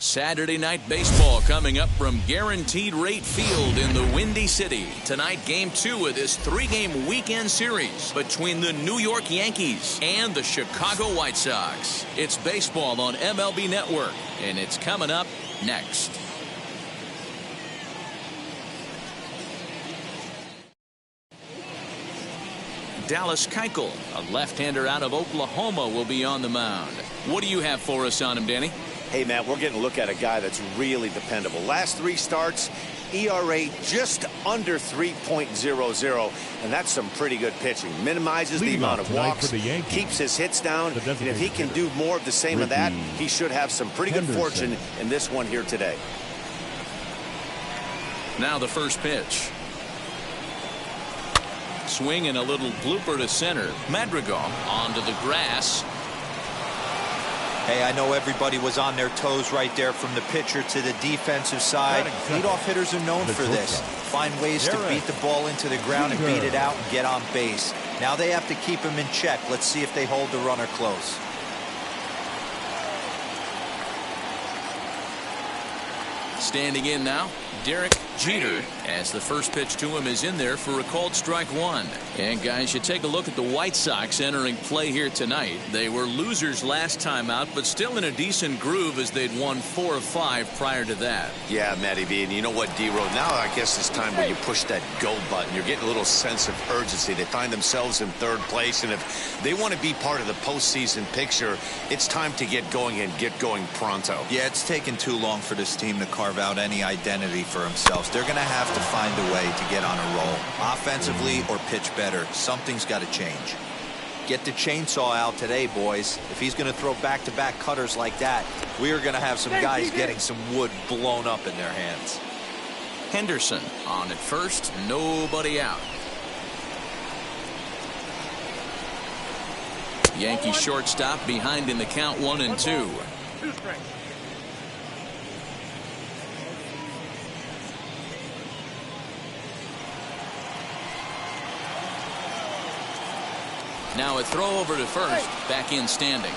Saturday night baseball coming up from Guaranteed Rate Field in the Windy City. Tonight, Game 2 of this 3-game weekend series between the New York Yankees and the Chicago White Sox. It's baseball on MLB Network, and it's coming up next. Dallas Keuchel, a left-hander out of Oklahoma, will be on the mound. What do you have for us on him, Danny? Hey, Matt, we're getting a look at a guy that's really dependable. Last 3 starts, ERA just under 3.00, and that's some pretty good pitching. Minimizes the amount of walks, keeps his hits down, and if he can do more of the same of that, he should have some pretty good fortune in this one here today. Now the first pitch. Swing and a little blooper to center. Madrigal onto the grass. Hey, I know everybody was on their toes right there from the pitcher to the defensive side. Leadoff hitters are known for this. Find ways to beat the ball into the ground and beat it out and get on base. Now they have to keep him in check. Let's see if they hold the runner close. Standing in now, Derek Jeter, as the first pitch to him is in there for a called strike 1. And guys, you take a look at the White Sox entering play here tonight. They were losers last time out, but still in a decent groove as they'd won 4 of 5 prior to that. Yeah, Matty B, and you know what, D-Row, now I guess it's time where you push that go button. You're getting a little sense of urgency. They find themselves in 3rd place, and if they want to be part of the postseason picture, it's time to get going and get going pronto. Yeah, it's taken too long for this team to carve out any identity for themselves. They're going to have to find a way to get on a roll, offensively or pitch better. Something's got to change. Get the chainsaw out today, boys. If he's going to throw back-to-back cutters like that, we are going to have some guys getting some wood blown up in their hands. Henderson on at first, nobody out. Yankee shortstop behind in the count 1-2. Now a throw over to first, back in standing.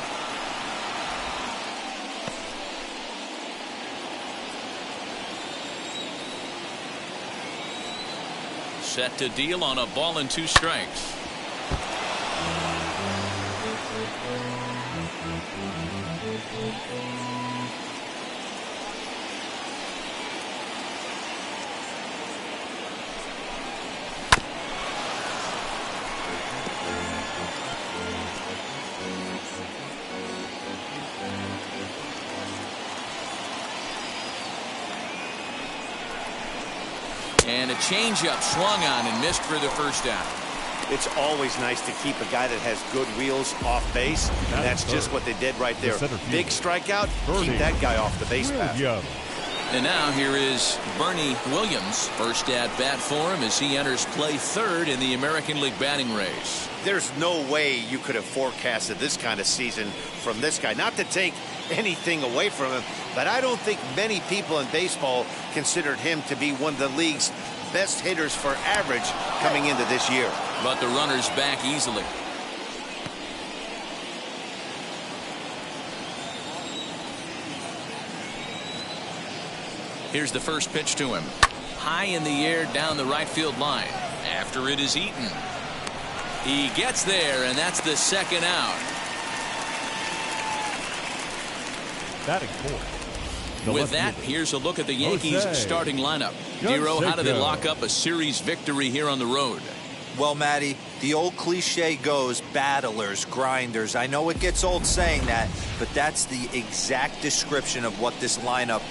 Set to deal on a ball and 2 strikes. And a changeup swung on and missed for the first down. It's always nice to keep a guy that has good wheels off base, and that's just what they did right there. Big strikeout, keep that guy off the base path. And now here is Bernie Williams. First at bat for him as he enters play 3rd in the American League batting race. There's no way you could have forecasted this kind of season from this guy. Not to take anything away from him, but I don't think many people in baseball considered him to be one of the league's best hitters for average coming into this year. But the runner's back easily. Here's the first pitch to him. High in the air down the right field line. After it is eaten. He gets there, and that's the 2nd out. Batting 4th, With that, here's a look at the Yankees starting lineup. Dero, how do they lock up a series victory here on the road? Well, Matty, the old cliche goes, battlers, grinders. I know it gets old saying that, but that's the exact description of what this lineup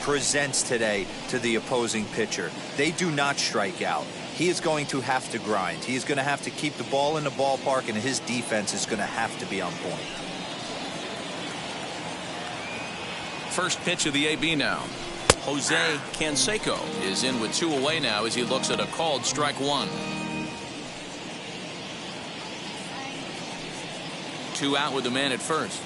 presents today to the opposing pitcher. They do not strike out. He is going to have to grind. He is going to have to keep the ball in the ballpark, and his defense is going to have to be on point. First pitch of the AB now. Jose Canseco is in with 2 away now as he looks at a called strike 1. 2 out with the man at first.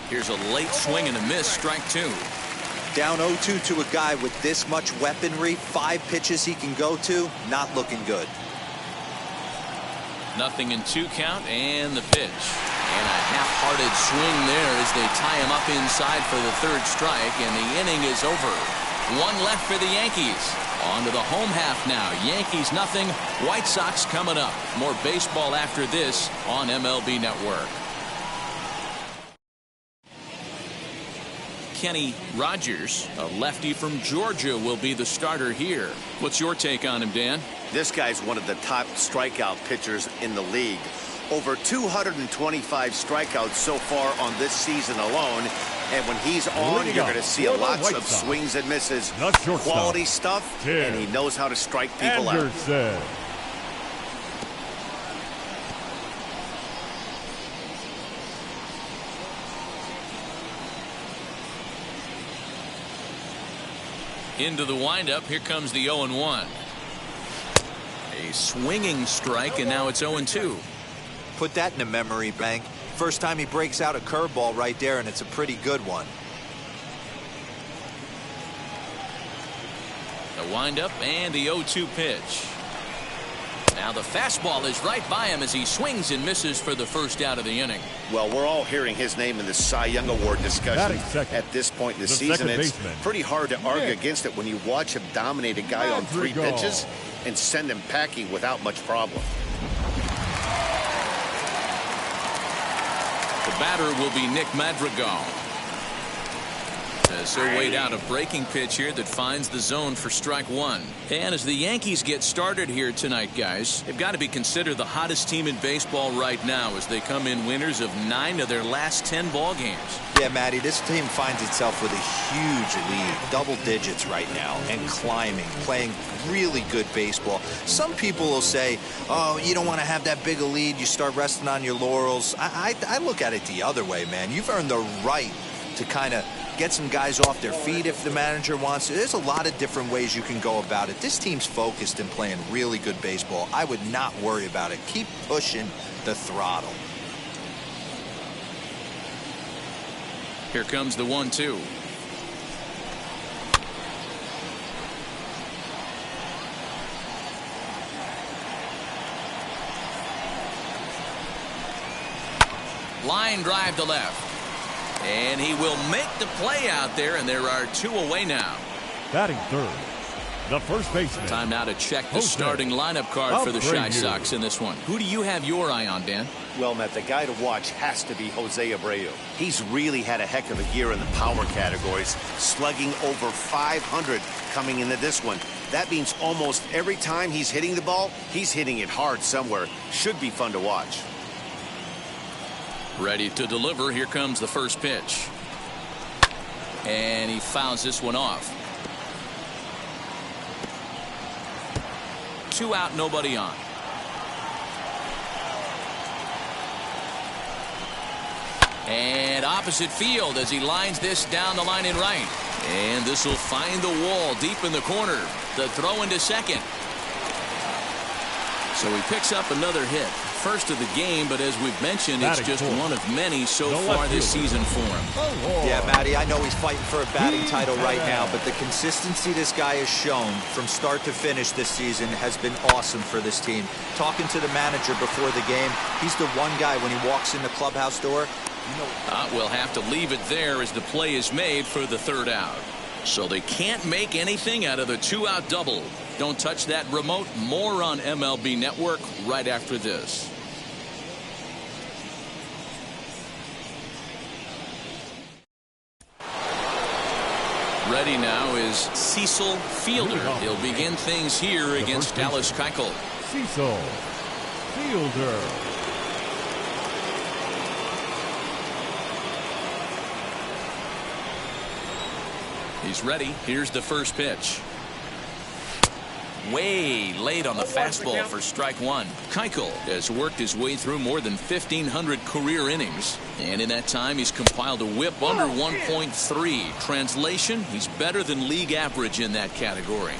Here's a late swing and a miss, strike 2. Down 0-2 to a guy with this much weaponry, 5 pitches he can go to, not looking good. Nothing in 2 count, and the pitch. And a half-hearted swing there as they tie him up inside for the 3rd strike, and the inning is over. 1 left for the Yankees. On to the home half now. Yankees nothing, White Sox coming up. More baseball after this on MLB Network. Kenny Rogers, a lefty from Georgia, will be the starter here. What's your take on him, Dan? This guy's one of the top strikeout pitchers in the league. Over 225 strikeouts so far on this season alone. And when he's on, you're going to see lots of swings and misses. Quality stuff, and he knows how to strike people out. Into the windup, here comes the 0-1. A swinging strike, and now it's 0-2. Put that in a memory bank. First time he breaks out a curveball right there, and it's a pretty good one. The windup and the 0-2 pitch. Now the fastball is right by him as he swings and misses for the first out of the inning. Well, we're all hearing his name in the Cy Young Award discussion at this point in the season. It's pretty hard to argue against it when you watch him dominate a guy on 3 pitches and send him packing without much problem. The batter will be Nick Madrigal. As he'll wait out a breaking pitch here that finds the zone for strike 1. And as the Yankees get started here tonight, guys, they've got to be considered the hottest team in baseball right now as they come in winners of 9 of their last 10 ball games. Yeah, Matty, this team finds itself with a huge lead, double digits right now, and climbing, playing really good baseball. Some people will say, oh, you don't want to have that big a lead, you start resting on your laurels. I look at it the other way, man. You've earned the right to kind of get some guys off their feet if the manager wants to. There's a lot of different ways you can go about it. This team's focused and playing really good baseball. I would not worry about it. Keep pushing the throttle. Here comes the 1-2. Line drive to left. And he will make the play out there, and there are 2 away now. Batting 3rd, the first baseman. Time now to check the starting lineup card for the Chi Sox in this one. Who do you have your eye on, Dan? Well, Matt, the guy to watch has to be Jose Abreu. He's really had a heck of a year in the power categories, slugging over 500 coming into this one. That means almost every time he's hitting the ball, he's hitting it hard somewhere. Should be fun to watch. Ready to deliver. Here comes the first pitch. And he fouls this one off. 2 out, nobody on. And opposite field as he lines this down the line in right. And this will find the wall deep in the corner. The throw into second. So he picks up another hit. First of the game, but as we've mentioned, it's just one of many so far this season for him. Yeah, Matty, I know he's fighting for a batting title right now, but the consistency this guy has shown from start to finish this season has been awesome for this team. Talking to the manager before the game, he's the one guy when he walks in the clubhouse door. We'll have to leave it there as the play is made for the 3rd out. So they can't make anything out of the 2-out double. Don't touch that remote. More on MLB Network right after this. ready now is Cecil Fielder. He'll begin things here against Dallas Keuchel. Cecil Fielder. He's ready. Here's the first pitch. Way late on the fastball for strike one. Keuchel has worked his way through more than 1,500 career innings. And in that time, he's compiled a whip under 1.3. Translation, he's better than league average in that category.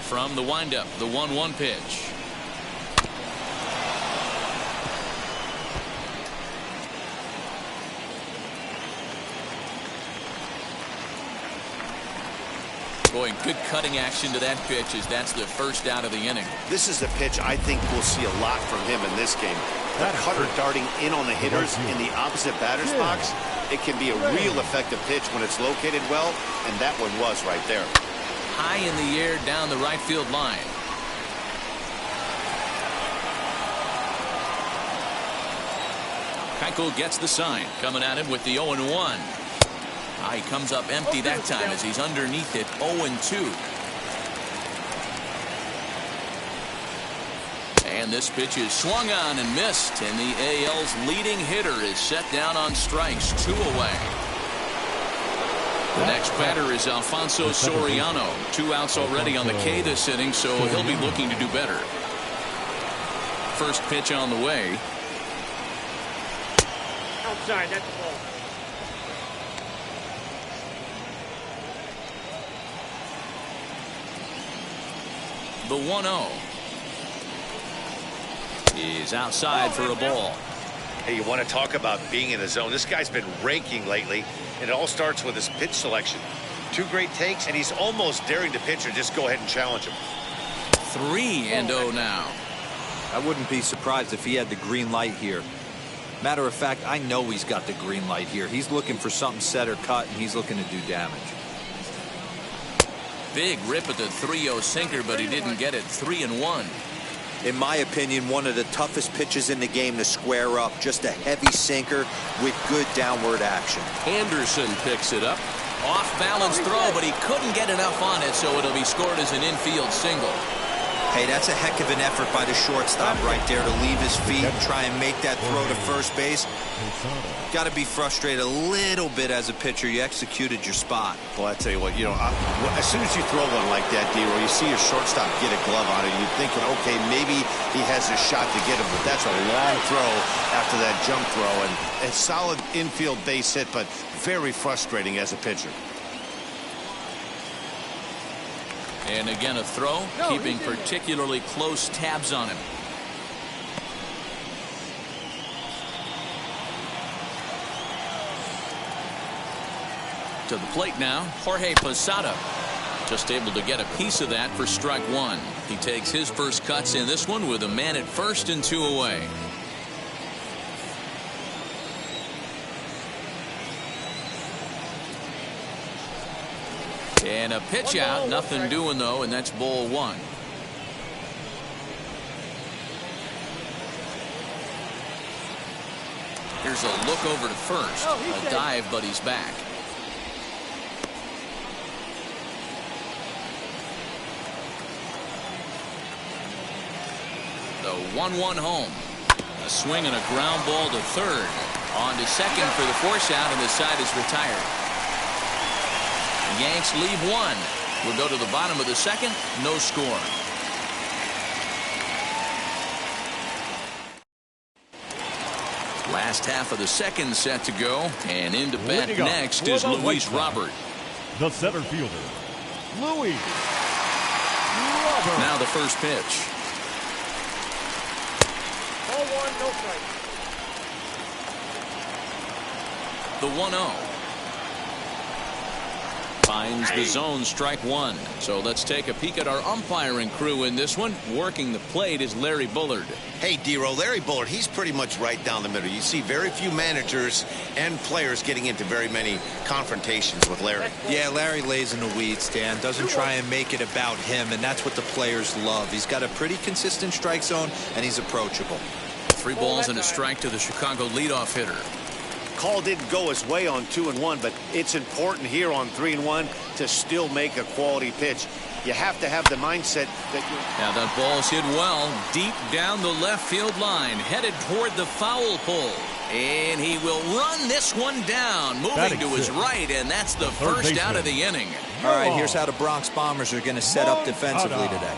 From the windup, the 1-1 pitch. Boy, good cutting action to that pitch as that's the first out of the inning. This is the pitch I think we'll see a lot from him in this game. That cutter darting in on the hitters in the opposite batter's box. It can be a real effective pitch when it's located well, and that one was right there. High in the air down the right field line. Keuchel gets the sign. Coming at him with the 0-1. He comes up empty that time as he's underneath it 0-2. And this pitch is swung on and missed, and the AL's leading hitter is set down on strikes, 2 away. The next batter is Alfonso Soriano. 2 outs already on the K this inning, so he'll be looking to do better. First pitch on the way. Outside, that's the ball. The 1-0 is outside for a ball. Hey, you want to talk about being in the zone? This guy's been raking lately, and it all starts with his pitch selection. 2 great takes, and he's almost daring the pitcher just go ahead and challenge him. 3-0 now. I wouldn't be surprised if he had the green light here. Matter of fact, I know he's got the green light here. He's looking for something set or cut, and he's looking to do damage. Big rip at the 3-0 sinker, but he didn't get it. 3-1. In my opinion, one of the toughest pitches in the game to square up. Just a heavy sinker with good downward action. Anderson picks it up. Off balance throw, but he couldn't get enough on it, so it'll be scored as an infield single. Hey, that's a heck of an effort by the shortstop right there to leave his feet and try and make that throw to first base. Got to be frustrated a little bit as a pitcher. You executed your spot. Well, I tell you what, as soon as you throw one like that, D-Roy, you see your shortstop get a glove on it, you're thinking, okay, maybe he has a shot to get him, but that's a long throw after that jump throw, and a solid infield base hit, but very frustrating as a pitcher. And again, a throw, keeping particularly close tabs on him. To the plate now, Jorge Posada. Just able to get a piece of that for strike one. He takes his first cuts in this one with a man at first and 2 away. And a pitch out, nothing doing though, and that's ball 1. Here's a look over to first. A dive, but he's back. The 1-1 home. A swing and a ground ball to third. On to second for the force out, and the side is retired. The Yanks leave 1. We'll go to the bottom of the second. No score. Last half of the second set to go, and into bat next is Luis Robert. The center fielder, Luis Robert. Now the first pitch. 0-1, no strike. The 1-0. Finds the zone, strike 1. So let's take a peek at our umpiring crew in this one. Working the plate is Larry Bullard. Hey, D-Roy, Larry Bullard, he's pretty much right down the middle. You see very few managers and players getting into very many confrontations with Larry. Yeah, Larry lays in the weeds, Dan. Doesn't try and make it about him, and that's what the players love. He's got a pretty consistent strike zone, and he's approachable. 3 balls and a strike to the Chicago leadoff hitter. call didn't go his way on 2-1, but it's important here on 3-1 to still make a quality pitch. You have to have the mindset that you... Now that ball's hit well deep down the left field line, headed toward the foul pole. And he will run this one down, moving to his right, and that's the first out of the inning. All right, here's how the Bronx Bombers are going to set up defensively today.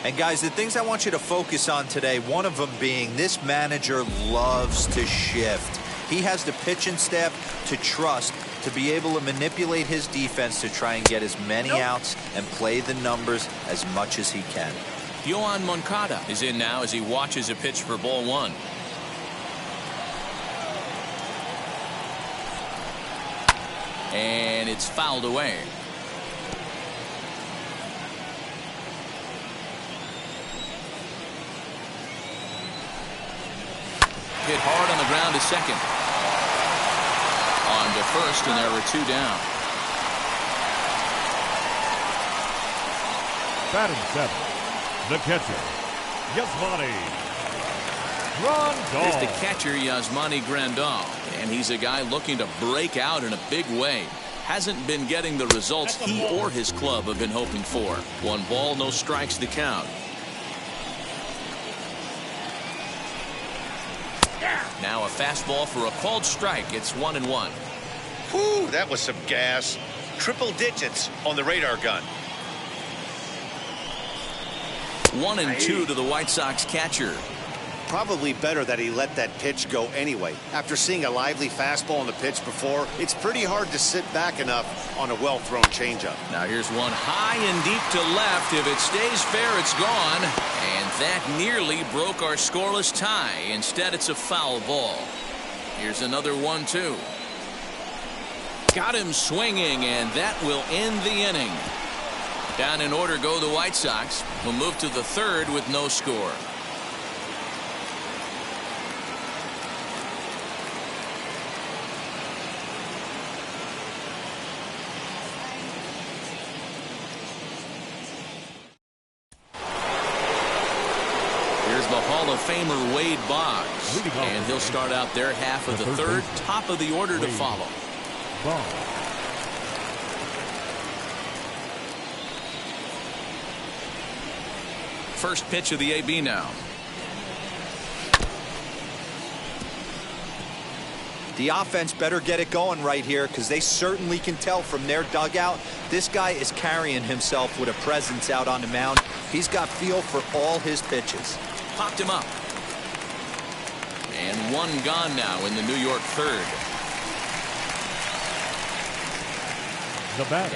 And guys, the things I want you to focus on today, one of them being this manager loves to shift. He has the pitching staff to trust to be able to manipulate his defense to try and get as many outs and play the numbers as much as he can. Yohan Moncada is in now as he watches a pitch for ball one. And it's fouled away. Hit hard on the ground to second. On to first, and there were two down. Batting seventh, the catcher, Yasmani Grandal. Here's the catcher, Yasmani Grandal, and he's a guy looking to break out in a big way. Hasn't been getting the results he or his club have been hoping for. 1 ball, no strikes to count. Now a fastball for a called strike. It's 1-1. Whew, that was some gas. Triple digits on the radar gun. 1-2 to the White Sox catcher. Probably better that he let that pitch go anyway. After seeing a lively fastball on the pitch before, it's pretty hard to sit back enough on a well-thrown changeup. Now here's one high and deep to left. If it stays fair, it's gone. And that nearly broke our scoreless tie. Instead, it's a foul ball. Here's another 1-2. Got him swinging, and that will end the inning. Down in order go the White Sox. We'll move to the third with no score. The Hall of Famer Wade Boggs, and he'll start out their half of the third. Top of the order to follow. First pitch of the AB now. The offense better get it going right here, because they certainly can tell from their dugout this guy is carrying himself with a presence out on the mound. He's got feel for all his pitches. Popped him up. And one gone now in the New York third.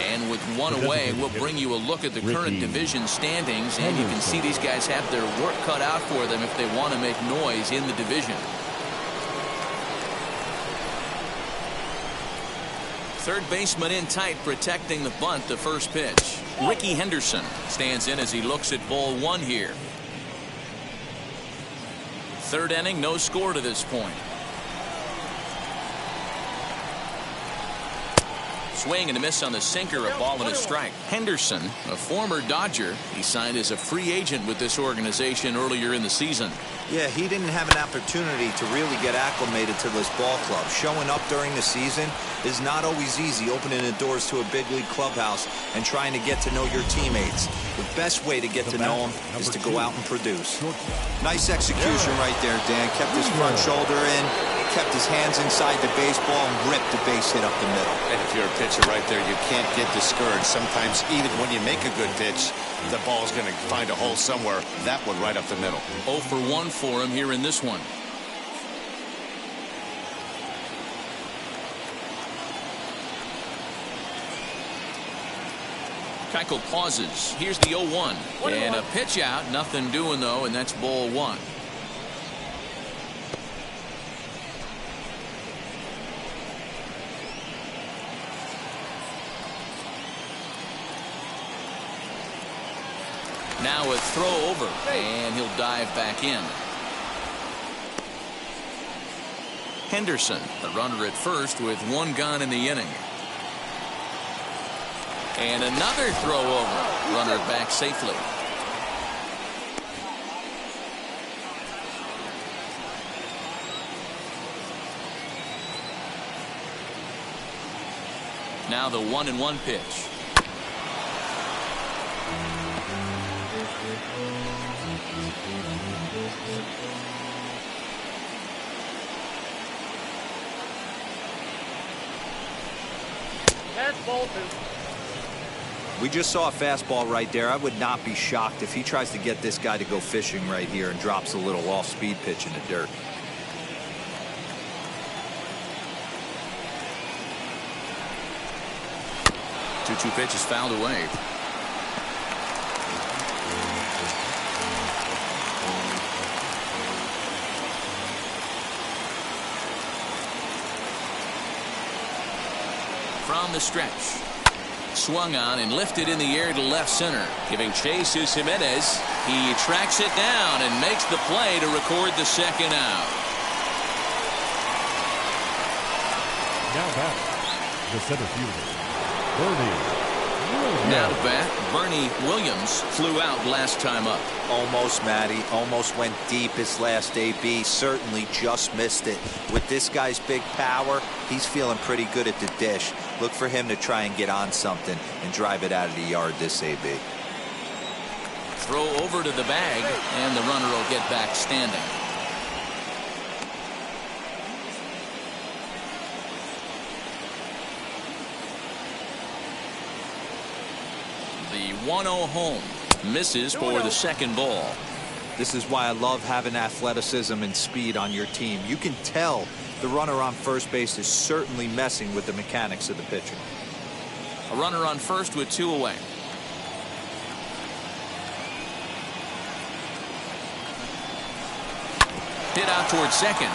And with one away, we'll bring you a look at the current division standings, and you can see these guys have their work cut out for them if they want to make noise in the division. Third baseman in tight, protecting the bunt. The first pitch. Ricky Henderson stands in as he looks at ball one here. Third inning, no score to this point. Swing and a miss on the sinker, a ball and a strike. Henderson, a former Dodger, he signed as a free agent with this organization earlier in the season. Yeah, he didn't have an opportunity to really get acclimated to this ball club. Showing up during the season is not always easy, opening the doors to a big league clubhouse and trying to get to know your teammates. The best way to get to know them is to go out and produce. Nice execution right there, Dan. Kept his front shoulder in, kept his hands inside the baseball, and ripped the base hit up the middle. And if you're a pitcher right there, you can't get discouraged. Sometimes even when you make a good pitch, the ball's going to find a hole somewhere. That one right up the middle. 0 for 1 for him here in this one. Keuchel pauses. Here's the 0-1. And a pitch out. Nothing doing, though, and that's ball one. Now a throw over, and he'll dive back in. Henderson, the runner at first with one gone in the inning. And another throw over. Runner back safely. Now the 1-1 pitch. That's ball 2. We just saw a fastball right there. I would not be shocked if he tries to get this guy to go fishing right here and drops a little off-speed pitch in the dirt. Two pitch is fouled away. From the stretch. Swung on and lifted in the air to left center. Giving chase is Jimenez. He tracks it down and makes the play to record the second out. Now back, the center fielder, Bernie. Now to bat, Bernie Williams flew out last time up. Almost, Matty. Almost went deep his last AB. Certainly just missed it. With this guy's big power, he's feeling pretty good at the dish. Look for him to try and get on something and drive it out of the yard this AB. Throw over to the bag, and the runner will get back standing. The 1-0 home misses for the second ball. This is why I love having athleticism and speed on your team. You can tell the runner on first base is certainly messing with the mechanics of the pitcher. A runner on first with 2 away. Hit out towards second.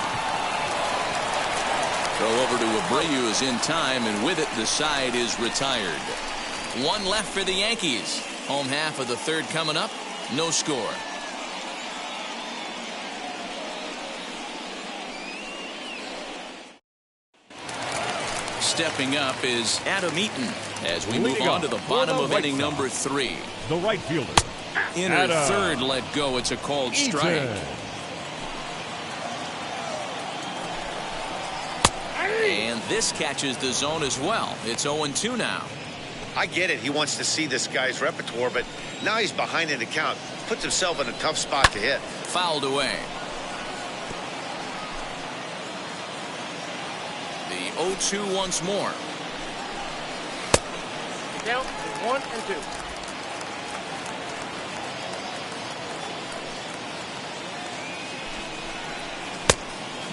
Throw over to Abreu is in time, and with it the side is retired. 1 left for the Yankees. Home half of the third coming up. No score. Stepping up is Adam Eaton as we move on to the bottom of inning number 3. The right fielder. Inner third let go. It's a called strike. And this catches the zone as well. It's 0-2 now. I get it. He wants to see this guy's repertoire, but now he's behind in the count. Puts himself in a tough spot to hit. Fouled away. The 0-2 once more. Count is 1-2.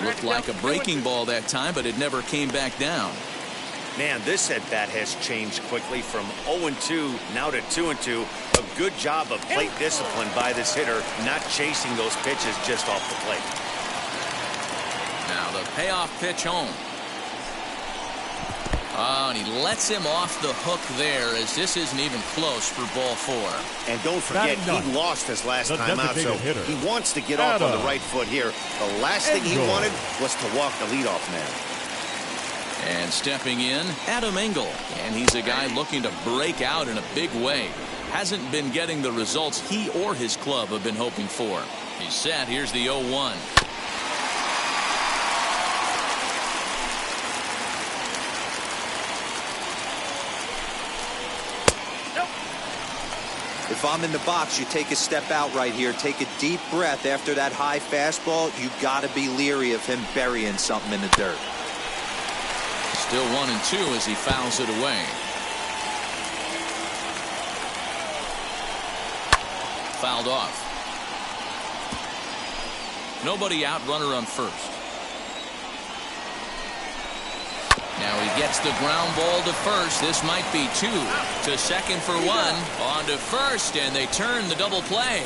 Looked like a breaking ball that time, but it never came back down. Man, this at-bat has changed quickly from 0-2 now to 2-2. A good job of plate discipline by this hitter, not chasing those pitches just off the plate. Now the payoff pitch home. Oh, and he lets him off the hook there, as this isn't even close for ball 4. And don't forget, he lost his last time out, so he wants to get off on the right foot here. The last thing he wanted was to walk the leadoff man. And stepping in, Adam Engel. And he's a guy looking to break out in a big way. Hasn't been getting the results he or his club have been hoping for. He's set. Here's the 0-1. If I'm in the box, you take a step out right here. Take a deep breath after that high fastball. You got to be leery of him burying something in the dirt. Still 1-2 as he fouls it away. Fouled off. Nobody out, runner on first. Now he gets the ground ball to first. This might be 2. To second for 1. On to first, and they turn the double play.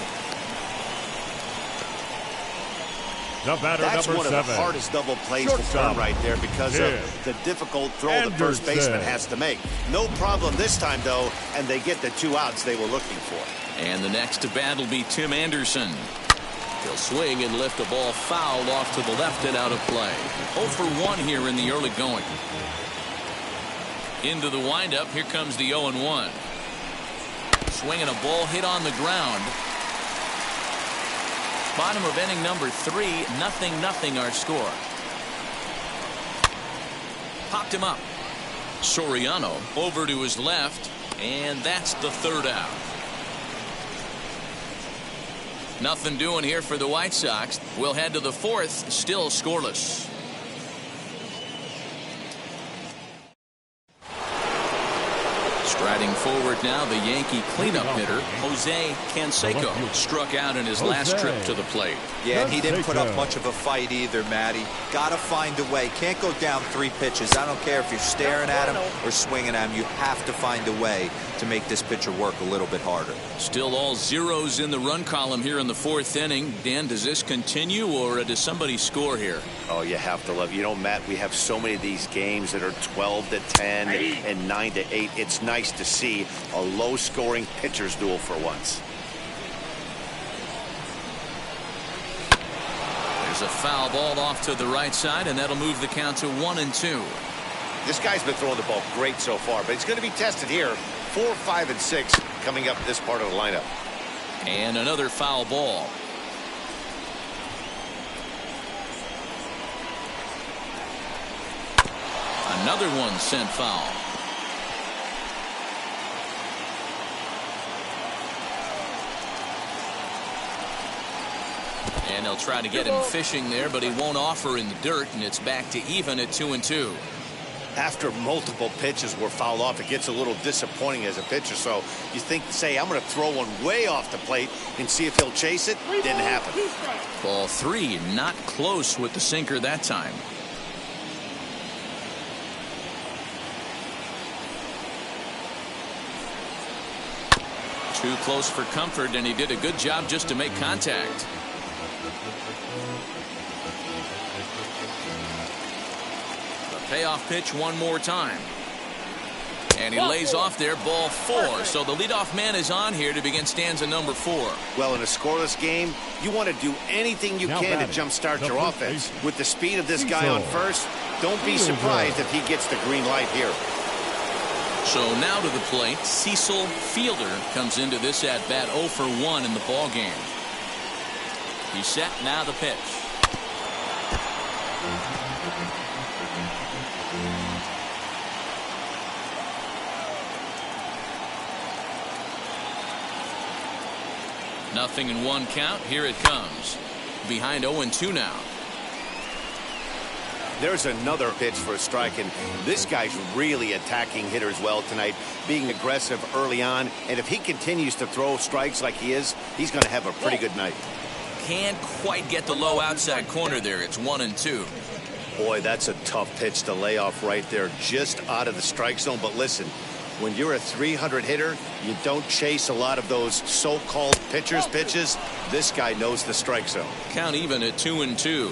The batter, That's number one of 7. the hardest double plays to turn right there because of the difficult throw the first baseman has to make. No problem this time, though, and they get the 2 outs they were looking for. And the next to bat will be Tim Anderson. He'll swing and lift a ball foul off to the left and out of play. 0 for 1 here in the early going. Into the windup. Here comes the 0-1. Swinging a ball hit on the ground. Bottom of inning number 3. 0-0 our score. Popped him up. Soriano over to his left, and that's the third out. Nothing doing here for the White Sox. We'll head to the fourth, still scoreless. Striding forward now, the Yankee cleanup hitter, Jose Canseco, struck out in his last trip to the plate. Yeah, and he didn't put up much of a fight either, Matty. Got to find a way. Can't go down 3 pitches. I don't care if you're staring at him or swinging at him. You have to find a way to make this pitcher work a little bit harder. Still all zeros in the run column here in the fourth inning. Dan, does this continue, or does somebody score here? Oh, you have to love. You know, Matt, we have so many of these games that are 12-10 and 9-8. It's nice to see a low-scoring pitcher's duel for once. There's a foul ball off to the right side, and that'll move the count to 1-2. This guy's been throwing the ball great so far, but he's going to be tested here. 4, 5, and 6 coming up this part of the lineup. And another foul ball. Another one sent foul. And they'll try to get him fishing there, but he won't offer in the dirt, and it's back to even at 2-2. After multiple pitches were fouled off, it gets a little disappointing as a pitcher. So you think, say, I'm going to throw one way off the plate and see if he'll chase it. Didn't happen. Ball 3, not close with the sinker that time. Too close for comfort, and he did a good job just to make contact. Payoff pitch one more time. And he lays off there, ball 4. So the leadoff man is on here to begin stanza number 4. Well, in a scoreless game, you want to do anything you can to jumpstart your offense. With the speed of this guy on first, don't be surprised if he gets the green light here. So now to the plate, Cecil Fielder comes into this at bat 0 for 1 in the ball game. He's set, now the pitch. Nothing in 1 count. Here it comes. Behind 0-2 now. There's another pitch for a strike, and this guy's really attacking hitters well tonight, being aggressive early on. And if he continues to throw strikes like he is, he's going to have a pretty good night. Can't quite get the low outside corner there. It's 1-2. Boy, that's a tough pitch to lay off right there, just out of the strike zone. But listen, when you're a 300 hitter, you don't chase a lot of those so-called pitcher's pitches. This guy knows the strike zone. Count even at 2-2.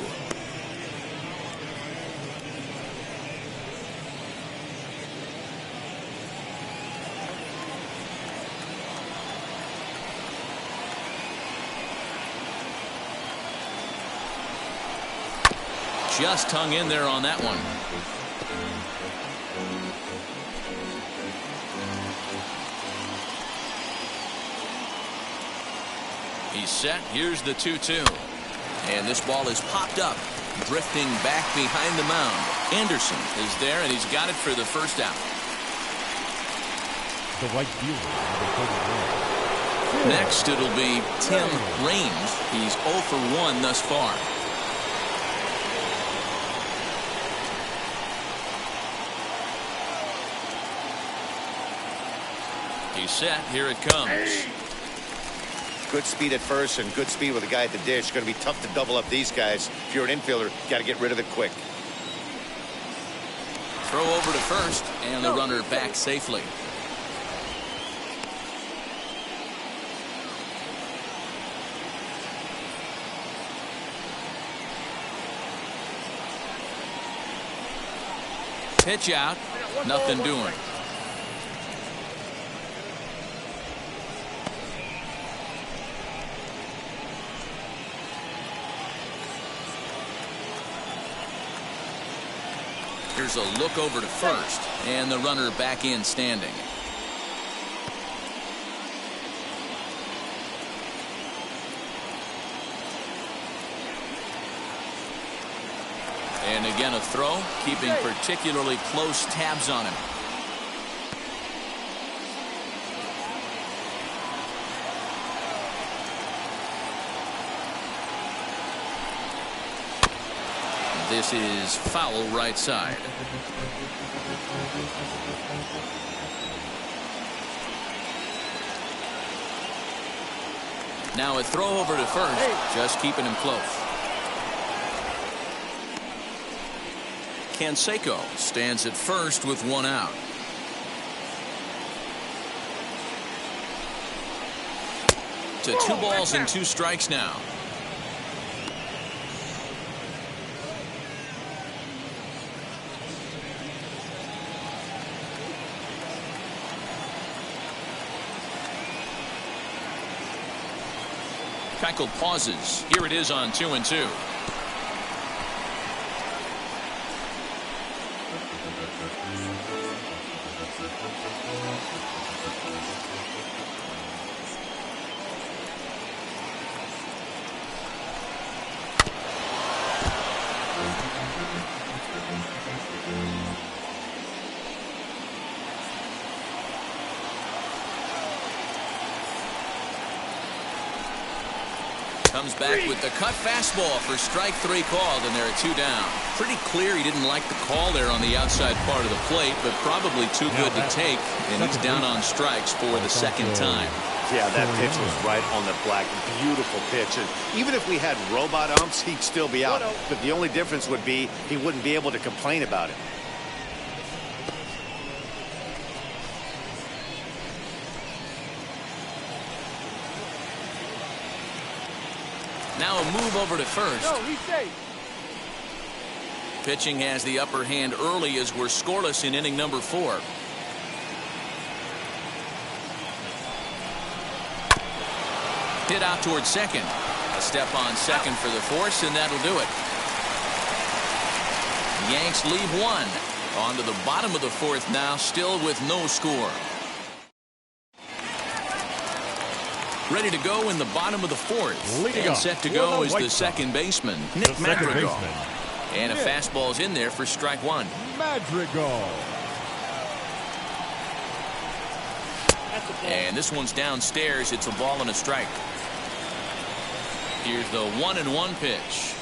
Just hung in there on that one. He's set. Here's the 2-2. And this ball is popped up, drifting back behind the mound. Anderson is there, and he's got it for the first out. The right fielder. Next, it'll be Tim Raines. He's 0 for 1 thus far. He's set. Here it comes. Good speed at first and good speed with a guy at the dish. It's going to be tough to double up these guys. If you're an infielder, got to get rid of it quick. Throw over to first, and the runner back safely. Pitch out. Nothing doing. Here's a look over to first, and the runner back in standing. And again a throw, keeping particularly close tabs on him. This is foul right side. Now a throw over to first, just keeping him close. Canseco stands at first with one out. To 2 balls and 2 strikes now. Keuchel pauses. Here it is on 2-2. Comes back with the cut fastball for strike 3 called, and there are 2 down. Pretty clear he didn't like the call there on the outside part of the plate, but probably too good to take, and he's down on strikes for the second time. Yeah, that pitch was right on the black. Beautiful pitch. And even if we had robot umps, he'd still be out. But the only difference would be he wouldn't be able to complain about it. Now a move over to first. No, he's safe. Pitching has the upper hand early as we're scoreless in inning number 4. Hit out towards second. A step on second for the force, and that'll do it. Yanks leave 1. On to the bottom of the 4th now, still with no score. Ready to go in the bottom of the 4th. And set to go is the second baseman, Nick Madrigal. And a fastball's in there for strike 1. Madrigal. And this one's downstairs. It's a ball and a strike. Here's the 1-1 pitch.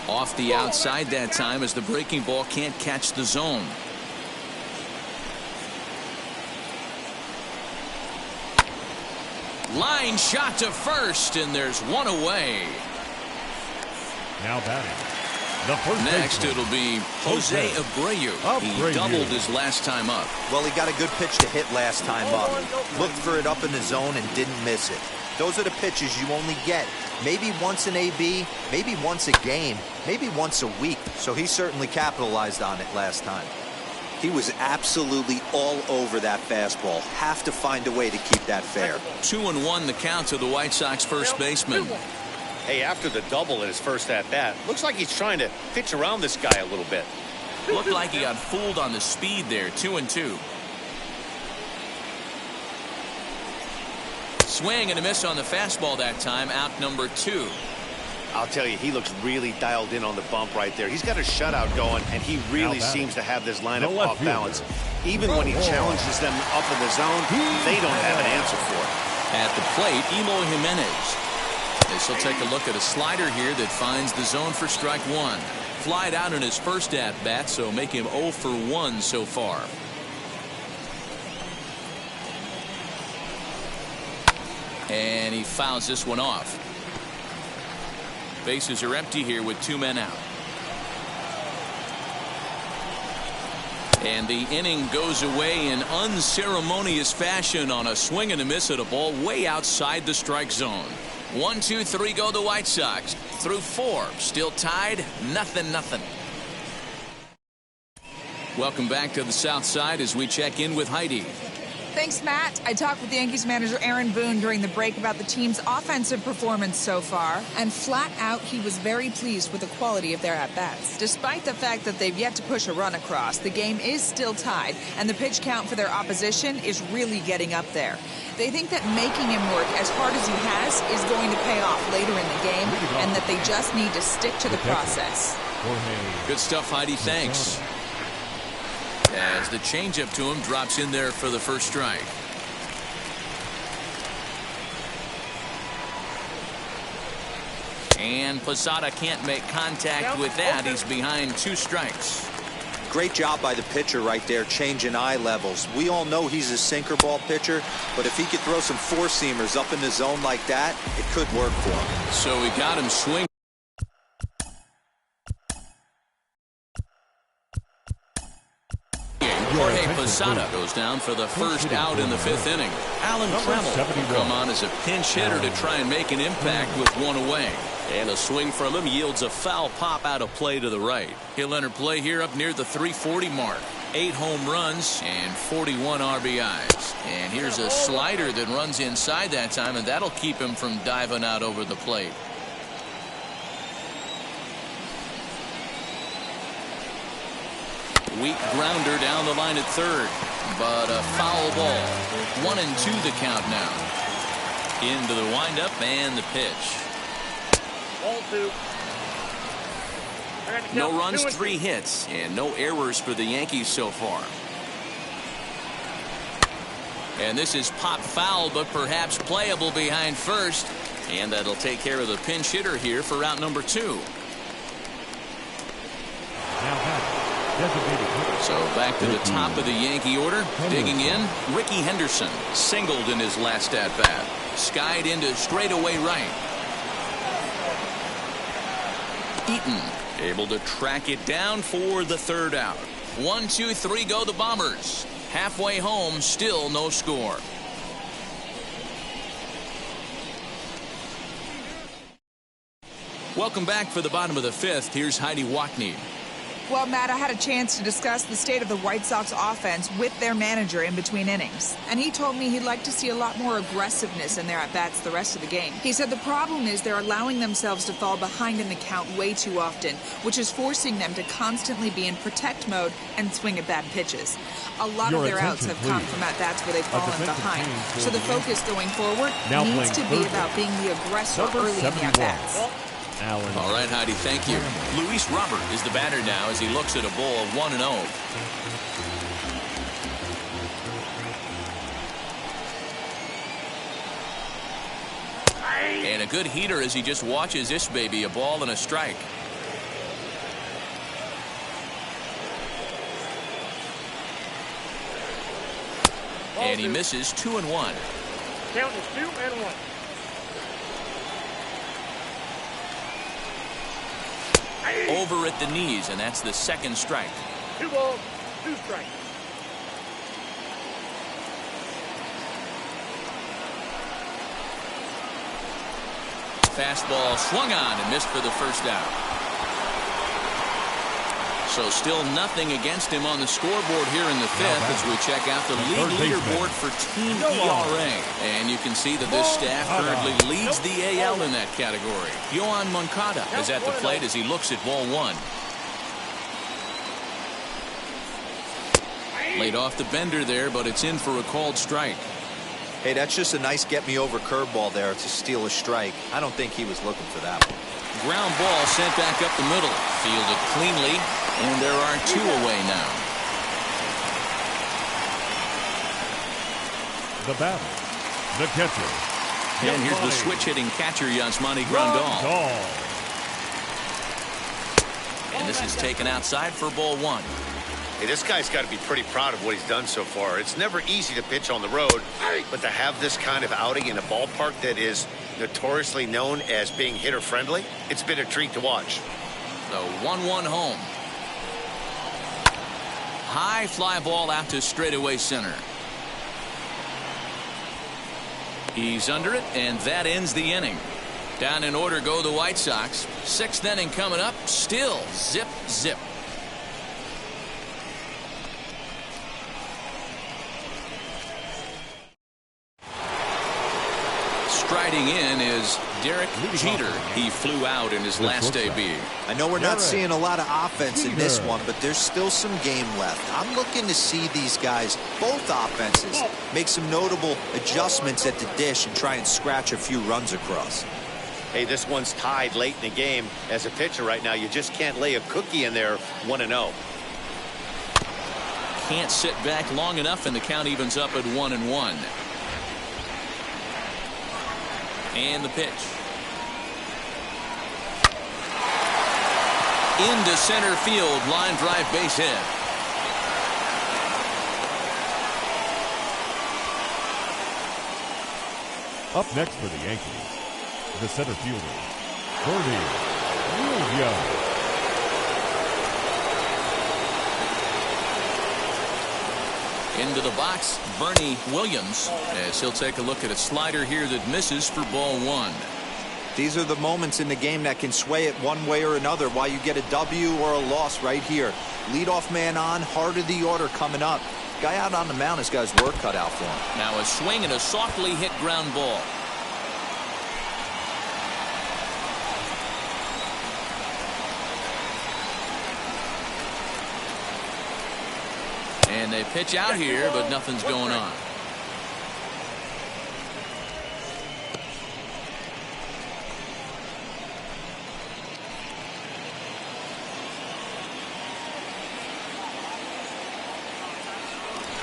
Off the outside that time as the breaking ball can't catch the zone. Line shot to first, and there's 1 away. Now batting. The first Next, baseman. it'll be Jose Abreu. He doubled his last time up. Well, he got a good pitch to hit last time up. Looked for it up in the zone and didn't miss it. Those are the pitches you only get maybe once in AB, maybe once a game, maybe once a week. So he certainly capitalized on it last time. He was absolutely all over that fastball. Have to find a way to keep that fair. 2-1 the count to the White Sox first baseman. Hey, after the double in his first at-bat, looks like he's trying to pitch around this guy a little bit. Looked like he got fooled on the speed there. 2-2. Swing and a miss on the fastball that time. Out number 2. I'll tell you, he looks really dialed in on the bump right there. He's got a shutout going, and he really seems to have this lineup off balance. Even when he challenges them up in the zone, they don't have an answer for it. At the plate, Eloy Jimenez. This will take a look at a slider here that finds the zone for strike 1. Flied out in his first at-bat, so make him 0 for 1 so far. And he fouls this one off. Bases are empty here with 2 men out. And the inning goes away in unceremonious fashion on a swing and a miss at a ball way outside the strike zone. 1, 2, 3 go the White Sox. Through 4. Still tied. 0-0. Welcome back to the South Side as we check in with Heidi. Thanks, Matt. I talked with Yankees manager Aaron Boone during the break about the team's offensive performance so far, and flat out, he was very pleased with the quality of their at-bats. Despite the fact that they've yet to push a run across, the game is still tied, and the pitch count for their opposition is really getting up there. They think that making him work as hard as he has is going to pay off later in the game, and that they just need to stick to the process. Good stuff, Heidi. Thanks. As the changeup to him drops in there for the first strike. And Posada can't make contact with that. He's behind 2 strikes. Great job by the pitcher right there, changing eye levels. We all know he's a sinker ball pitcher, but if he could throw some four-seamers up in the zone like that, it could work for him. So he got him swinging. Jorge Posada goes down for the first out in the 5th inning. Alan Trammell will come on as a pinch hitter to try and make an impact with 1 away. And a swing from him yields a foul pop out of play to the right. He'll enter play here up near the 340 mark. 8 home runs and 41 RBIs. And here's a slider that runs inside that time, and that'll keep him from diving out over the plate. Weak grounder down the line at 3rd, but a foul ball. 1-2 the count now. Into the windup and the pitch. Ball 2. No runs, 3 hits, and no errors for the Yankees so far. And this is pop foul, but perhaps playable behind first. And that'll take care of the pinch hitter here for route number 2. So back to the top of the Yankee order. Digging in, Ricky Henderson. Singled in his last at-bat. Skied into straightaway right. Eaton able to track it down for the 3rd out. 1, 2, 3 go the Bombers. Halfway home, still no score. Welcome back for the bottom of the 5th. Here's Heidi Wackney. Well, Matt, I had a chance to discuss the state of the White Sox offense with their manager in between innings. And he told me he'd like to see a lot more aggressiveness in their at-bats the rest of the game. He said the problem is they're allowing themselves to fall behind in the count way too often, which is forcing them to constantly be in protect mode and swing at bad pitches. A lot of their outs have come from at-bats where they've fallen behind. So the focus going forward needs to be about being the aggressor early in the at-bats. All right, Heidi, thank you. Luis Robert is the batter now as he looks at a ball of 1-0. And a good heater as he just watches this baby, a ball and a strike. And he misses 2-1. Count is 2-1. Over at the knees, and that's the 2nd strike. 2 balls, 2 strikes. Fastball swung on and missed for the 1st out. So still nothing against him on the scoreboard here in the 5th as we check out the league leaderboard for team ERA. And you can see that this staff currently leads the AL in that category. Yohan Moncada is at the plate as he looks at ball 1. Laid off the bender there, but it's in for a called strike. Hey, that's just a nice get-me-over curveball there to steal a strike. I don't think he was looking for that one. Ground ball sent back up the middle. Fielded cleanly, and there are 2 away now. The batter, the catcher. And here's the switch-hitting catcher, Yasmani Grandal. And this is taken outside for ball 1. Hey, this guy's got to be pretty proud of what he's done so far. It's never easy to pitch on the road, but to have this kind of outing in a ballpark that is notoriously known as being hitter-friendly, it's been a treat to watch. The 1-1 home. High fly ball out to straightaway center. He's under it, and that ends the inning. Down in order go the White Sox. 6th inning coming up. Still zip, zip. Striding in is Derek Jeter. He flew out in his last debut. I know we're not seeing a lot of offense in this one, but there's still some game left. I'm looking to see these guys, both offenses, make some notable adjustments at the dish and try and scratch a few runs across. Hey, this one's tied late in the game. As a pitcher right now, you just can't lay a cookie in there 1-0. Can't sit back long enough, and the count evens up at 1-1. And the pitch. Into center field, line drive base hit. Up next for the Yankees, the center fielder, Bernie Williams. Into the box, Bernie Williams, as he'll take a look at a slider here that misses for ball one. These are the moments in the game that can sway it one way or another, why you get a W or a loss right here. Leadoff man on, heart of the order coming up. Guy out on the mound has got his work cut out for him. Now a swing and a softly hit ground ball. And they pitch out here, but nothing's going on.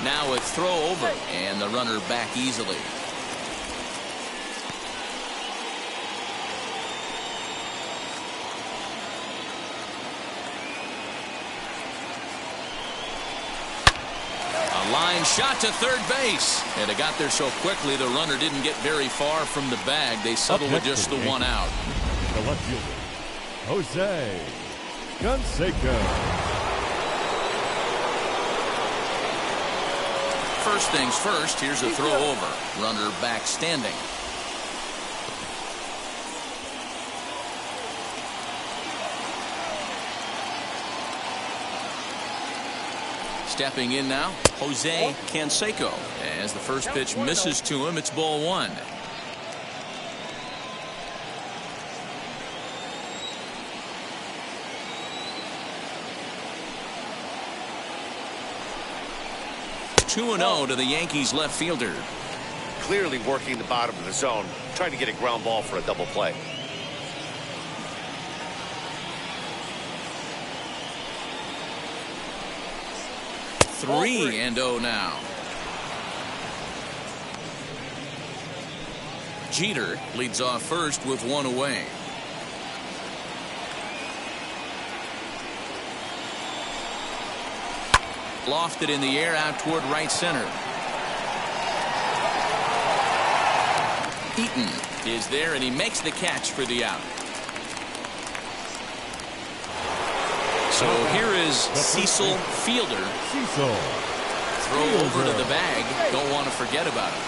Now a throw over, and the runner back easily. A line shot to third base, and it got there so quickly the runner didn't get very far from the bag. They settled with just the one out. The left fielder, Jose Canseco. First things first, here's a throw over. Runner back standing. Stepping in now, Jose Canseco. As the first pitch misses to him, it's ball one. Two 2-0 to the Yankees left fielder. Clearly working the bottom of the zone, trying to get a ground ball for a double play. Three and 0 now. Jeter leads off first with one away. Lofted in the air out toward right center. Eaton is there, and he makes the catch for the out. So here is Cecil Fielder. Cecil. Throw over to the bag. Don't want to forget about it.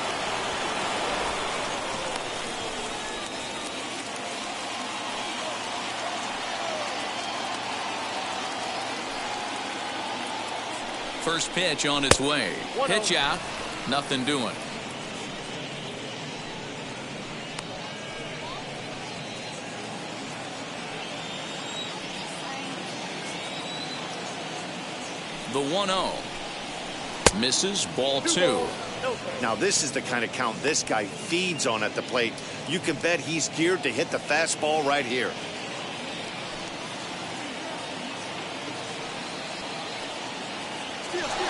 First pitch on its way. Pitch out. Nothing doing. The 1-0. Misses, ball two. Now this is the kind of count this guy feeds on at the plate. You can bet he's geared to hit the fastball right here.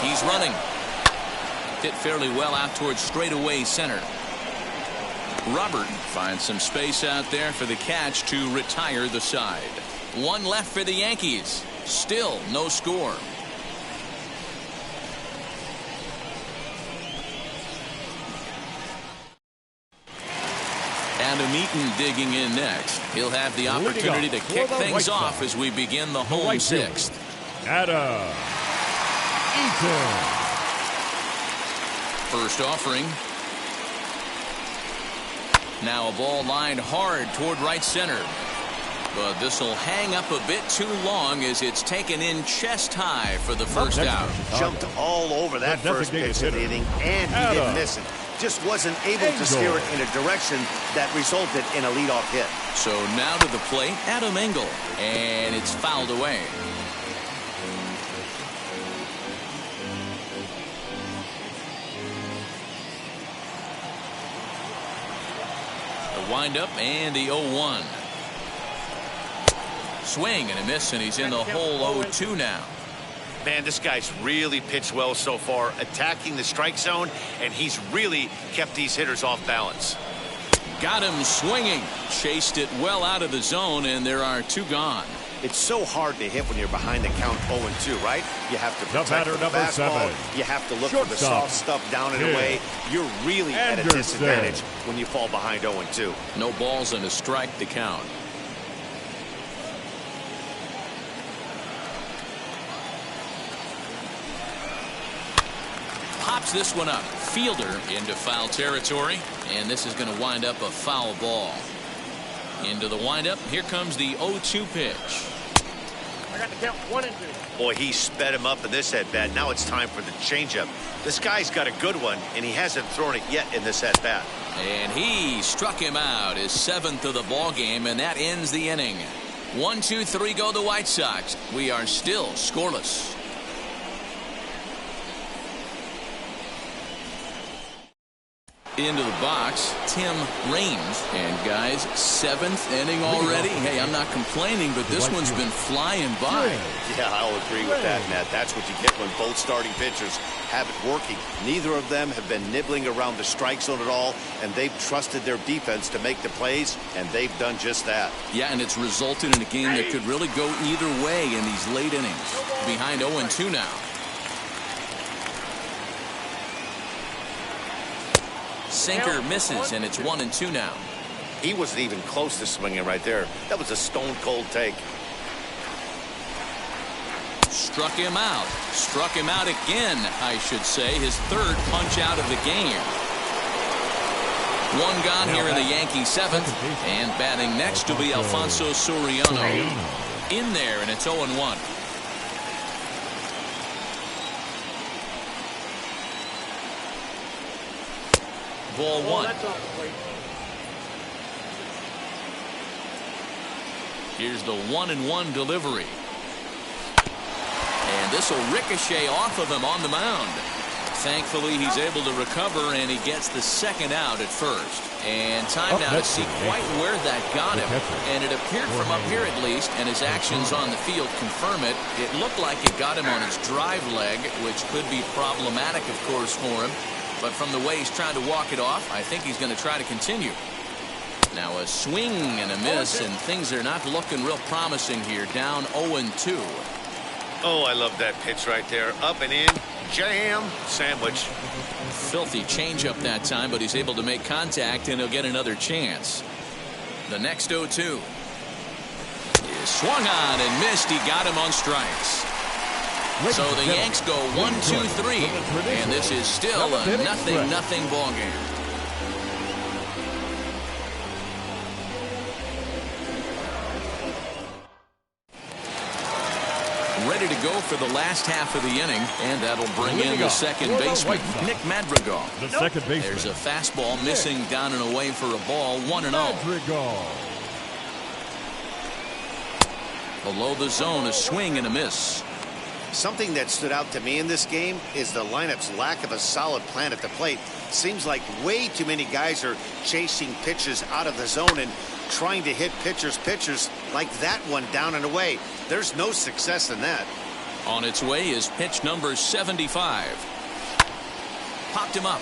He's running. Hit fairly well out towards straightaway center. Robert finds some space out there for the catch to retire the side. One left for the Yankees. Still no score. Adam Eaton digging in next. He'll have the opportunity to kick things off as we begin the home sixth. Adam Eaton. First offering. Now a ball lined hard toward right center. But this will hang up a bit too long as it's taken in chest high for the first out. Jumped all over that first pitch of the inning, and he didn't miss it. Just wasn't able to steer it in a direction that resulted in a leadoff hit. So now to the plate, Adam Engel, and it's fouled away. The windup and the 0-1. Swing and a miss, and he's in the hole 0-2 now. Man, this guy's really pitched well so far, attacking the strike zone, and he's really kept these hitters off balance. Got him swinging. Chased it well out of the zone, and there are two gone. It's so hard to hit when you're behind the count 0-2, right? You have to protect the fastball. You have to look for the soft stuff down and away. You're really at a disadvantage when you fall behind 0-2. No balls and a strike to count. Pops this one up. Fielder into foul territory, and this is going to wind up a foul ball. Into the windup. Here comes the 0-2 pitch. I got the count 1-2. Boy, he sped him up in this at-bat. Now it's time for the changeup. This guy's got a good one, and he hasn't thrown it yet in this at-bat. And he struck him out, his 7th of the ball game, and that ends the inning. 1-2-3 go the White Sox. We are still scoreless. Into the box, Tim Raines. And guys, 7th inning already. Hey, I'm not complaining, but this one's been flying by. Yeah, I'll agree with that, Matt. That's what you get when both starting pitchers have it working. Neither of them have been nibbling around the strike zone at all, and they've trusted their defense to make the plays, and they've done just that. Yeah, and it's resulted in a game that could really go either way in these late innings. Behind 0-2 now. Sinker misses, and it's 1-2 now. He wasn't even close to swinging right there. That was a stone-cold take. Struck him out. Struck him out again, I should say. His 3rd punch out of the game. One gone here in the Yankee 7th. And batting next to be Alfonso Soriano. In there, and it's 0-1. Ball 1. Here's the 1-1 delivery. And this will ricochet off of him on the mound. Thankfully, he's able to recover, and he gets the 2nd out at first. And time now to see quite where that got him. And it appeared from up here at least, and his actions on the field confirm it. It looked like it got him on his drive leg, which could be problematic, of course, for him. But from the way he's trying to walk it off, I think he's going to try to continue. Now a swing and a miss, and things are not looking real promising here. Down 0-2. Oh, I love that pitch right there. Up and in. Jam. Sandwich. Filthy changeup that time, but he's able to make contact, and he'll get another chance. The next 0-2 is swung on and missed. He got him on strikes. So the Yanks go 1-2-3, and this is still a 0-0 ball game. Ready to go for the last half of the inning, and that'll bring in the second baseman, Nick Madrigal. The second baseman. There's a fastball missing down and away for a ball, 1-0. Below the zone, a swing and a miss. Something that stood out to me in this game is the lineup's lack of a solid plan at the plate. Seems like way too many guys are chasing pitches out of the zone and trying to hit pitchers like that one down and away. There's no success in that. On its way is pitch number 75. Popped him up.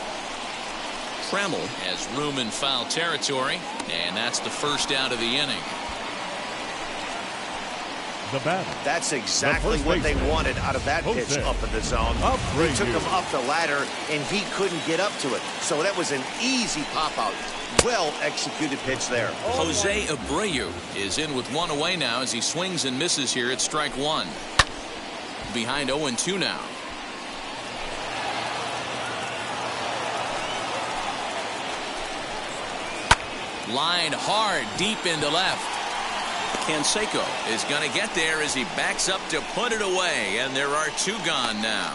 Tremmel has room in foul territory, and that's the 1st out of the inning. That's exactly what they wanted out of that pitch up in the zone. They took him up the ladder, and he couldn't get up to it. So that was an easy pop-out. Well-executed pitch there. Jose Abreu is in with 1 away now as he swings and misses here at strike 1. Behind 0-2 now. Line hard deep into left. Canseco is going to get there as he backs up to put it away, and there are 2 gone now.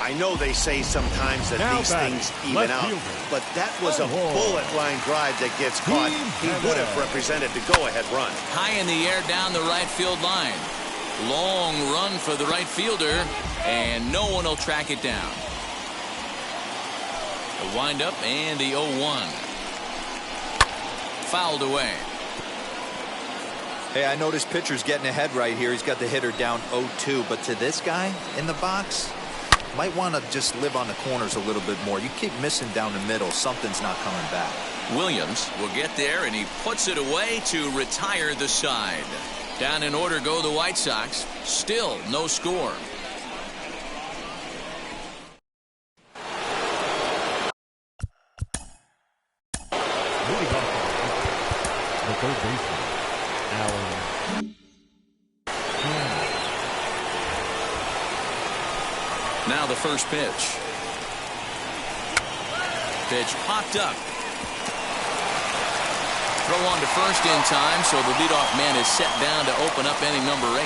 I know they say sometimes that these things even out, but that was a bullet line drive that gets caught. He would have represented the go-ahead run. High in the air down the right field line. Long run for the right fielder, and no one will track it down. The windup and the 0-1. Fouled away. Hey, I noticed pitcher's getting ahead right here. He's got the hitter down 0-2, but to this guy in the box, might want to just live on the corners a little bit more. You keep missing down the middle, something's not coming back. Williams will get there, and he puts it away to retire the side. Down in order go the White Sox. Still no score. Moving on. The third baseman, Allen. Now the first pitch. Pitch popped up. Throw on to first in time, so the leadoff man is set down to open up inning number 8.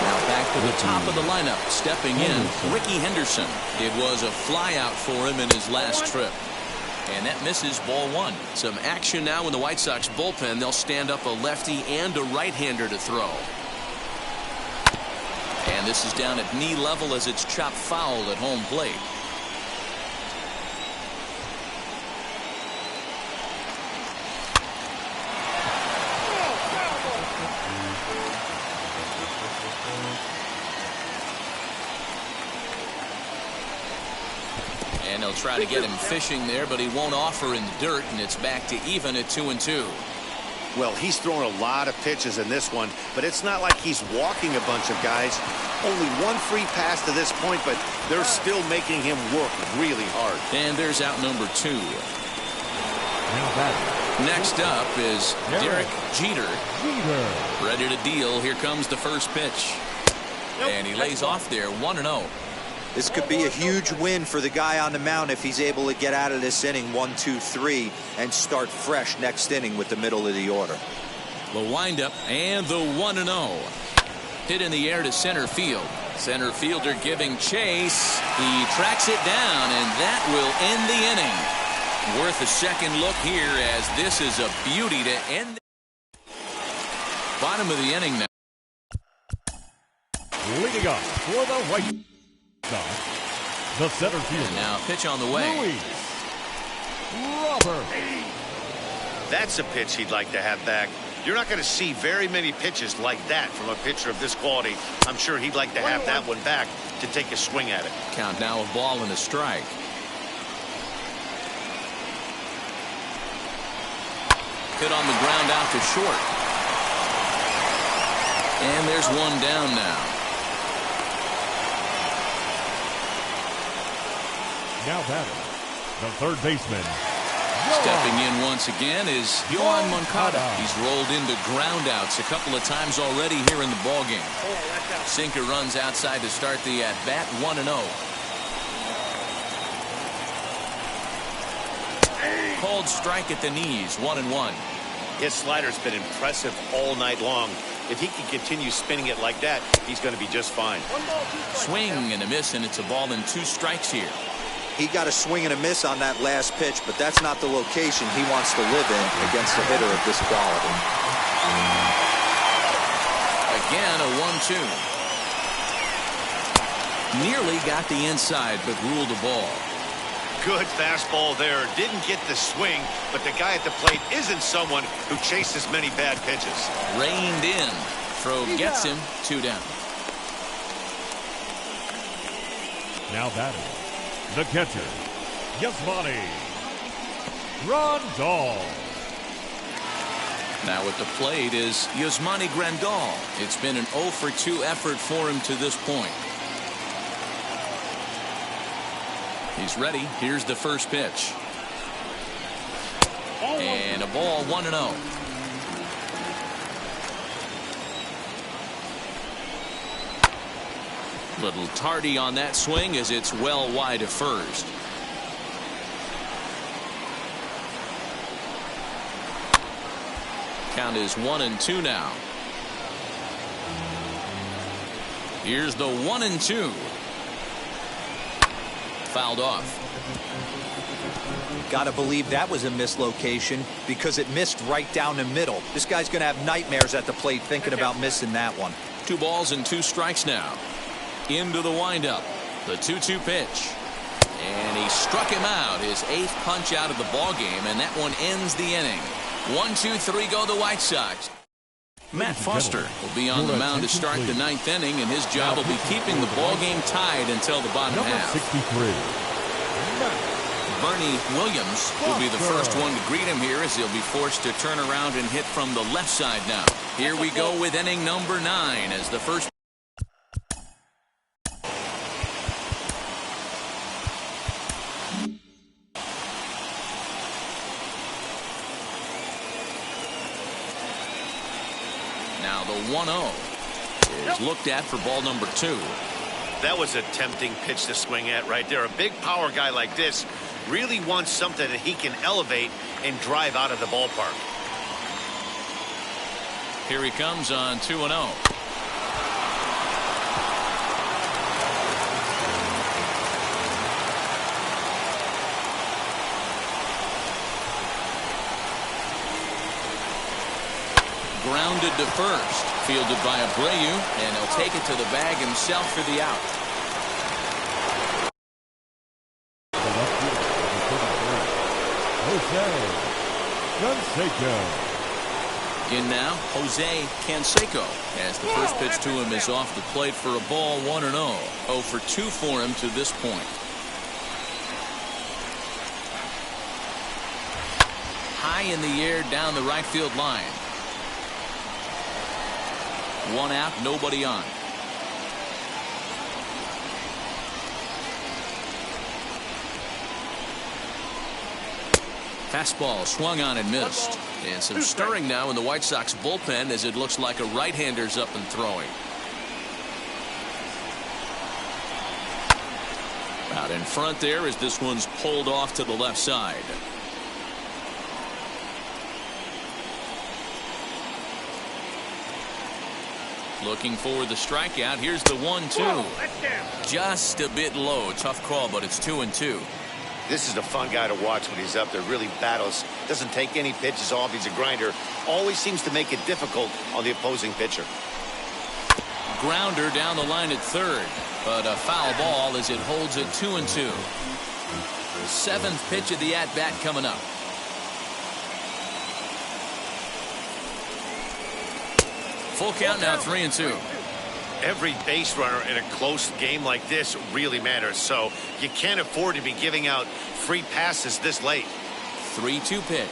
Now back to the top of the lineup, stepping in, Ricky Henderson. It was a flyout for him in his last trip. And that misses ball 1. Some action now in the White Sox bullpen. They'll stand up a lefty and a right-hander to throw. And this is down at knee level as it's chopped foul at home plate. And they'll try to get him fishing there, but he won't offer in the dirt, and it's back to even at 2-2. Well, he's thrown a lot of pitches in this one, but it's not like he's walking a bunch of guys. Only one free pass to this point, but they're still making him work really hard. And there's out number 2. Next up is Derek Jeter. Ready to deal. Here comes the first pitch. And he lays off there, 1-0. This could be a huge win for the guy on the mound if he's able to get out of this inning 1-2-3 and start fresh next inning with the middle of the order. The windup and the 1-0. Hit in the air to center field. Center fielder giving chase. He tracks it down, and that will end the inning. Worth a second look here, as this is a beauty to end. Bottom of the inning now. Leading up for the White Sox, the center fielder. And now pitch on the way. Robert. That's a pitch he'd like to have back. You're not going to see very many pitches like that from a pitcher of this quality. I'm sure he'd like to have that one back to take a swing at it. Count now of ball and a strike. Hit on the ground out to short. And there's one down now. Now batting, the third baseman. Stepping in once again is Yohan Moncada. He's rolled into groundouts a couple of times already here in the ballgame. Sinker runs outside to start the at-bat, 1-0. Called strike at the knees, 1-1. His slider's been impressive all night long. If he can continue spinning it like that, he's going to be just fine. Swing and a miss, and it's a ball and 2 strikes here. He got a swing and a miss on that last pitch, but that's not the location he wants to live in against a hitter of this quality. Again, a 1-2. Nearly got the inside, but ruled the ball. Good fastball there. Didn't get the swing, but the guy at the plate isn't someone who chases many bad pitches. Reined in. Throw gets him, 2 down. Now batting, the catcher, Yasmani Grandal. Now at the plate is Yasmani Grandal. It's been an 0-for-2 effort for him to this point. He's ready. Here's the first pitch. And a ball, 1-0. Little tardy on that swing as it's well wide of first. Count is 1-2 now. Here's the 1-2. Fouled off. Gotta believe that was a mislocation because it missed right down the middle. This guy's gonna have nightmares at the plate thinking about missing that one. 2 balls and 2 strikes now. Into the windup. The 2-2 pitch. And he struck him out. His 8th punch out of the ball game, and that one ends the inning. 1-2-3 go the White Sox. Matt Foster will be on the mound to start the 9th inning, and his job will be keeping the ball game tied until the bottom half. 63. Bernie Williams will be the first one to greet him here, as he'll be forced to turn around and hit from the left side now. Here we go with inning number 9 as the first. Now the 1-0 is looked at for ball number 2. That was a tempting pitch to swing at right there. A big power guy like this really wants something that he can elevate and drive out of the ballpark. Here he comes on 2-0. Grounded to first, fielded by Abreu, and he'll take it to the bag himself for the out. In now, Jose Canseco, as the first pitch to him is off the plate for a ball, 1-0. 0 for 2 for him to this point. High in the air down the right field line. 1 out, nobody on. Fastball swung on and missed. And some stirring now in the White Sox bullpen, as it looks like a right-hander's up and throwing. Out in front there as this one's pulled off to the left side. Looking for the strikeout. Here's the 1-2. Just a bit low. Tough call, but it's 2-2. This is a fun guy to watch when he's up there. Really battles. Doesn't take any pitches off. He's a grinder. Always seems to make it difficult on the opposing pitcher. Grounder down the line at third, but a foul ball as it holds it 2-2. 7th pitch of the at-bat coming up. Full count now, 3-2. Every base runner in a close game like this really matters, so you can't afford to be giving out free passes this late. 3-2 pitch.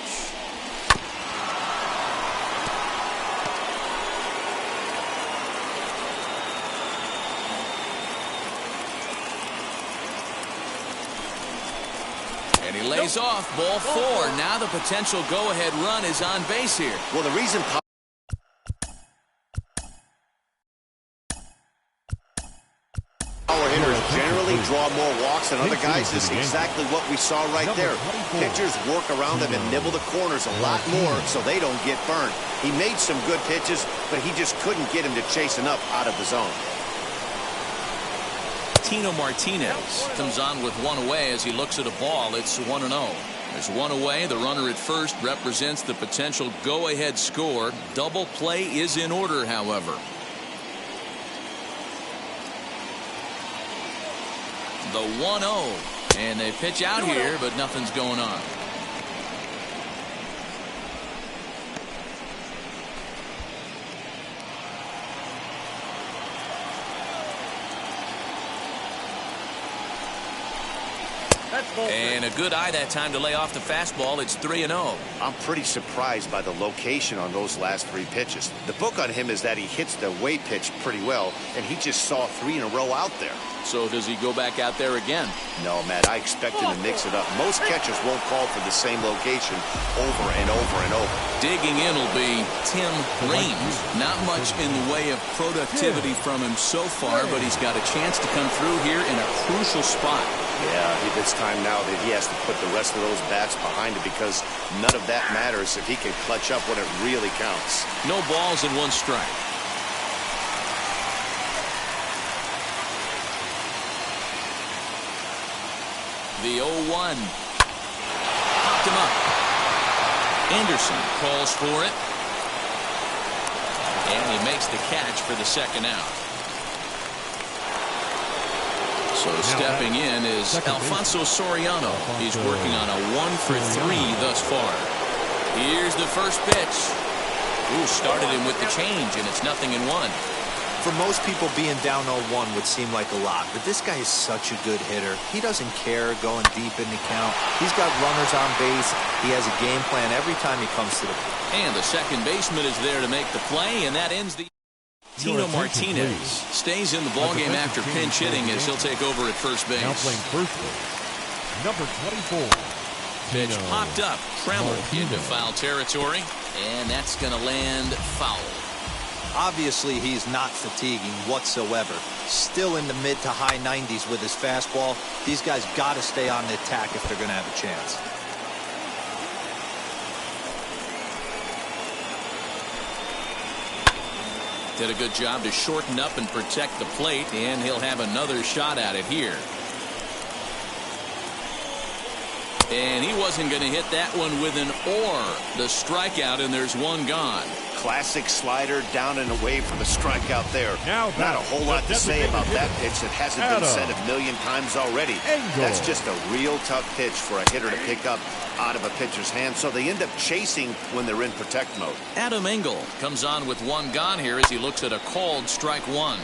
And he lays off, ball 4. Now the potential go-ahead run is on base here. Well, the reason power hitters generally draw more walks than other guys is exactly what we saw right there. Pitchers work around them and nibble the corners a lot more so they don't get burned. He made some good pitches, but he just couldn't get him to chase enough out of the zone. Tino Martinez comes on with 1 away as he looks at a ball. It's 1-0. There's 1 away. The runner at first represents the potential go-ahead score. Double play is in order, however. The 1-0, and they pitch out here, but nothing's going on. And a good eye that time to lay off the fastball. It's 3-0. I'm pretty surprised by the location on those last 3 pitches. The book on him is that he hits the way pitch pretty well, and he just saw 3 in a row out there. So does he go back out there again? No, Matt, I expect him to mix it up. Most catchers won't call for the same location over and over and over. Digging in will be Tim Raines. Not much in the way of productivity from him so far, but he's got a chance to come through here in a crucial spot. Yeah, it's time now that he has to put the rest of those bats behind him, because none of that matters if he can clutch up when it really counts. No balls and 1 strike. The 0-1. Popped him up. Anderson calls for it. And he makes the catch for the second out. So stepping in is Alfonso Soriano. He's working on a 1 for 3 thus far. Here's the first pitch. Ooh, started him with the change, and it's 0-1. For most people, being down 0-1 would seem like a lot, but this guy is such a good hitter. He doesn't care going deep in the count. He's got runners on base. He has a game plan every time he comes to the plate. And the second baseman is there to make the play, and that ends the... Tino Martinez stays in the ballgame after pinch hitting as he'll take over at first base. Now playing first base, number 24. Pitch popped up, trembled into foul territory, and that's going to land foul. Obviously, he's not fatiguing whatsoever. Still in the mid to high 90s with his fastball. These guys got to stay on the attack if they're going to have a chance. Did a good job to shorten up and protect the plate, and he'll have another shot at it here. And he wasn't going to hit that one with an or. The strikeout, and there's one gone. Classic slider down and away from the strikeout there. Now not a whole lot to say about that pitch that hasn't been said a million times already. That's just a real tough pitch for a hitter to pick up out of a pitcher's hand, so they end up chasing when they're in protect mode. Adam Engel comes on with one gone here as he looks at a called strike one.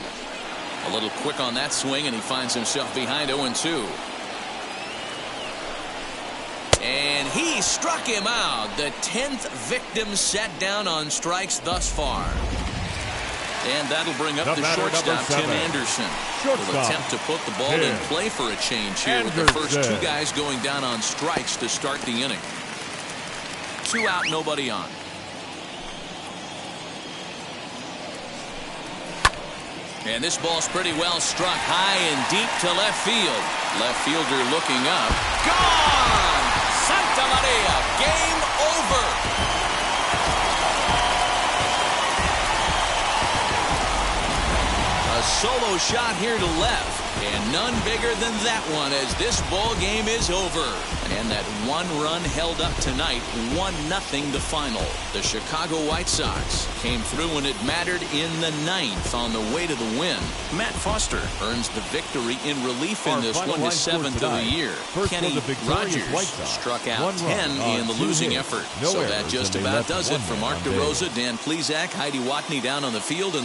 A little quick on that swing, and he finds himself behind 0-2. And he struck him out. The 10th victim set down on strikes thus far. And that'll bring up the shortstop, Tim Anderson. Will attempt to put the ball in play for a change here with the first two guys going down on strikes to start the inning. 2 out, nobody on. And this ball's pretty well struck high and deep to left field. Left fielder looking up. Gone! Santa Maria, game over. A solo shot here to left, and none bigger than that one as this ball game is over. And that one run held up tonight, 1-0 the final. The Chicago White Sox came through when it mattered in the 9th on the way to the win. Matt Foster earns the victory in relief in this one, his 7th of the year. Kenny Rogers struck out 10 in the losing effort. So that just about does it. For Mark DeRosa, Dan Plesac, Heidi Watney down on the field, and